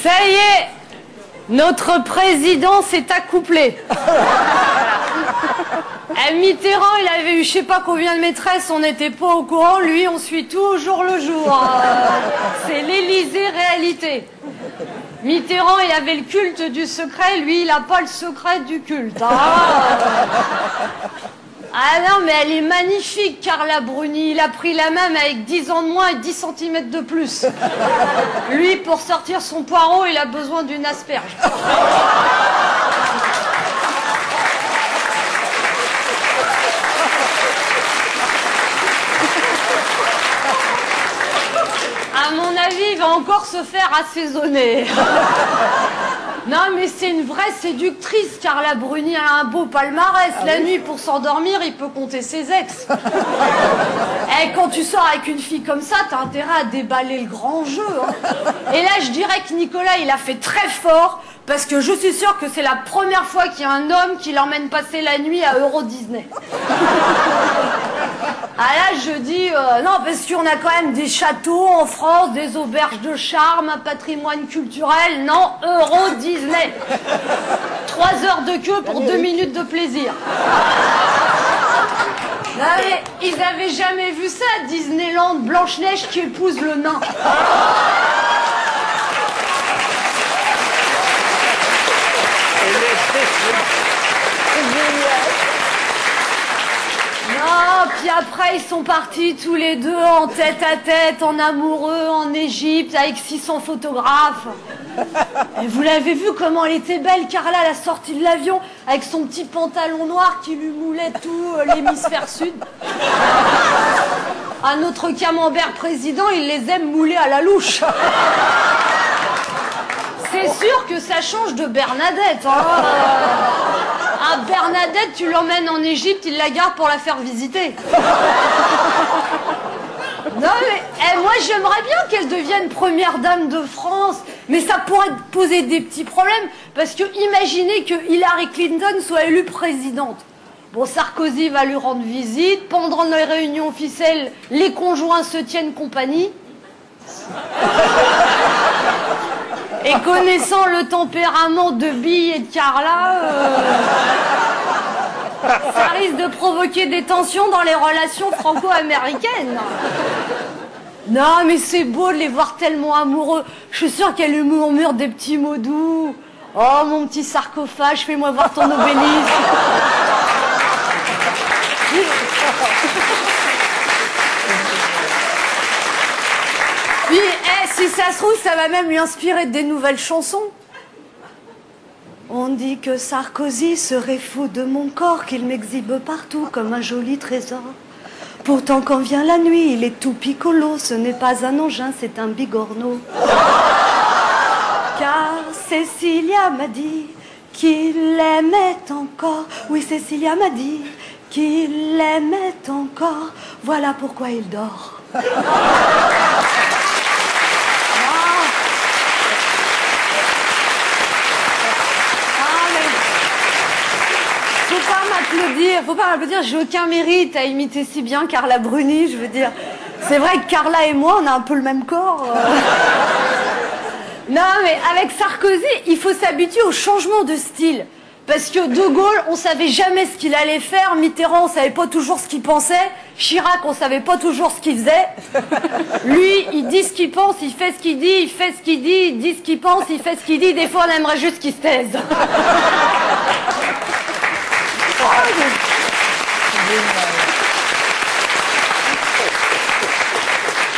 Ça y est, notre président s'est accouplé. À Mitterrand, il avait eu je sais pas combien de maîtresses, on n'était pas au courant. Lui, on suit tout au jour le jour. C'est l'Élysée réalité. Mitterrand, il avait le culte du secret. Lui, il n'a pas le secret du culte. Ah non, mais elle est magnifique, Carla Bruni. Il a pris la même avec 10 ans de moins et 10 cm de plus. Lui, pour sortir son poireau, il a besoin d'une asperge. À mon avis, il va encore se faire assaisonner. Non, mais c'est une vraie séductrice, Carla Bruni. Elle a un beau palmarès. La nuit, pour s'endormir, il peut compter ses ex. Et quand tu sors avec une fille comme ça, t'as intérêt à déballer le grand jeu. Hein. Et là, je dirais que Nicolas, il a fait très fort, parce que je suis sûre que c'est la première fois qu'il y a un homme qui l'emmène passer la nuit à Euro Disney. Ah là, je dis, non, parce qu'on a quand même des châteaux en France, des auberges de charme, un patrimoine culturel. Non, Euro Disney. 3 heures de queue pour 2 minutes de plaisir. Non, mais ils avaient jamais vu ça, Disneyland, Blanche-Neige qui épouse le nain. Non, puis après ils sont partis tous les deux en tête à tête, en amoureux, en Égypte, avec 600 photographes. Et vous l'avez vu comment elle était belle, Carla, à la sortie de l'avion, avec son petit pantalon noir qui lui moulait tout l'hémisphère sud. Un autre camembert président, il les aime mouler à la louche. C'est sûr que ça change de Bernadette. Hein. Ah, Bernadette, tu l'emmènes en Égypte, il la garde pour la faire visiter. Non mais moi j'aimerais bien qu'elle devienne première dame de France, mais ça pourrait poser des petits problèmes, parce que imaginez que Hillary Clinton soit élue présidente. Bon, Sarkozy va lui rendre visite, pendant les réunions officielles, les conjoints se tiennent compagnie. Et connaissant le tempérament de Bill et de Carla, ça risque de provoquer des tensions dans les relations franco-américaines. Non, mais c'est beau de les voir tellement amoureux. Je suis sûre qu'elle lui murmure des petits mots doux. Oh, mon petit sarcophage, fais-moi voir ton obélisque. Puis, si ça se trouve, ça va même lui inspirer des nouvelles chansons. On dit que Sarkozy serait fou de mon corps, qu'il m'exhibe partout comme un joli trésor. Pourtant, quand vient la nuit, il est tout piccolo. Ce n'est pas un engin, c'est un bigorneau. Car Cécilia m'a dit qu'il l'aimait encore. Oui, Cécilia m'a dit qu'il l'aimait encore. Voilà pourquoi il dort. Faut pas m'applaudir, j'ai aucun mérite à imiter si bien Carla Bruni, je veux dire. C'est vrai que Carla et moi, on a un peu le même corps. Non, mais avec Sarkozy, il faut s'habituer au changement de style. Parce que De Gaulle, on savait jamais ce qu'il allait faire. Mitterrand, on savait pas toujours ce qu'il pensait. Chirac, on savait pas toujours ce qu'il faisait. Lui, il dit ce qu'il pense, il fait ce qu'il dit, il fait ce qu'il dit, il dit ce qu'il pense, il fait ce qu'il dit. Des fois, on aimerait juste qu'il se taise.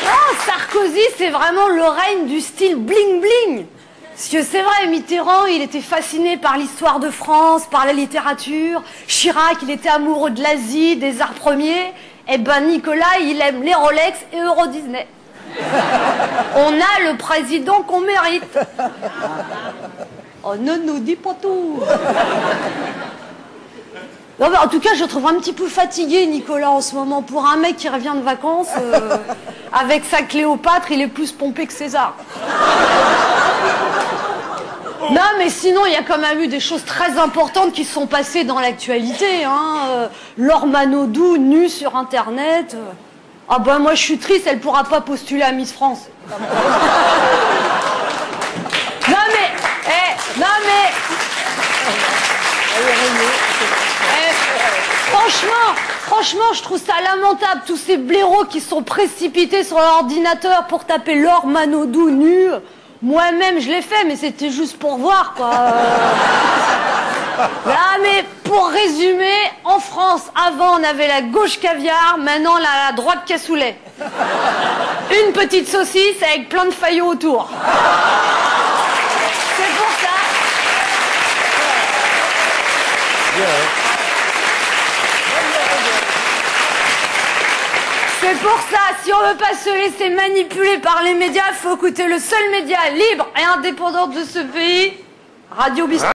Oh, Sarkozy, c'est vraiment le règne du style bling-bling. Parce que c'est vrai, Mitterrand, il était fasciné par l'histoire de France, par la littérature. Chirac, il était amoureux de l'Asie, des arts premiers. Et ben Nicolas, il aime les Rolex et Euro Disney. On a le président qu'on mérite. Oh, ne nous dis pas tout. Non, mais en tout cas, je trouve un petit peu fatigué, Nicolas, en ce moment. Pour un mec qui revient de vacances, avec sa Cléopâtre, il est plus pompé que César. Non, mais sinon, il y a quand même eu des choses très importantes qui se sont passées dans l'actualité. Hein. Laure Manodou, nue sur Internet. Ah ben, moi, je suis triste, elle pourra pas postuler à Miss France. Non, franchement, je trouve ça lamentable, tous ces blaireaux qui sont précipités sur l'ordinateur pour taper Laure Manodou nu. Moi-même, je l'ai fait, mais c'était juste pour voir, quoi. Là, mais pour résumer, en France, avant, on avait la gauche caviar, maintenant, on a la droite cassoulet. Une petite saucisse avec plein de faillots autour. C'est pour ça. C'est pour ça, si on veut pas se laisser manipuler par les médias, il faut écouter le seul média libre et indépendant de ce pays, Radio Biscuit.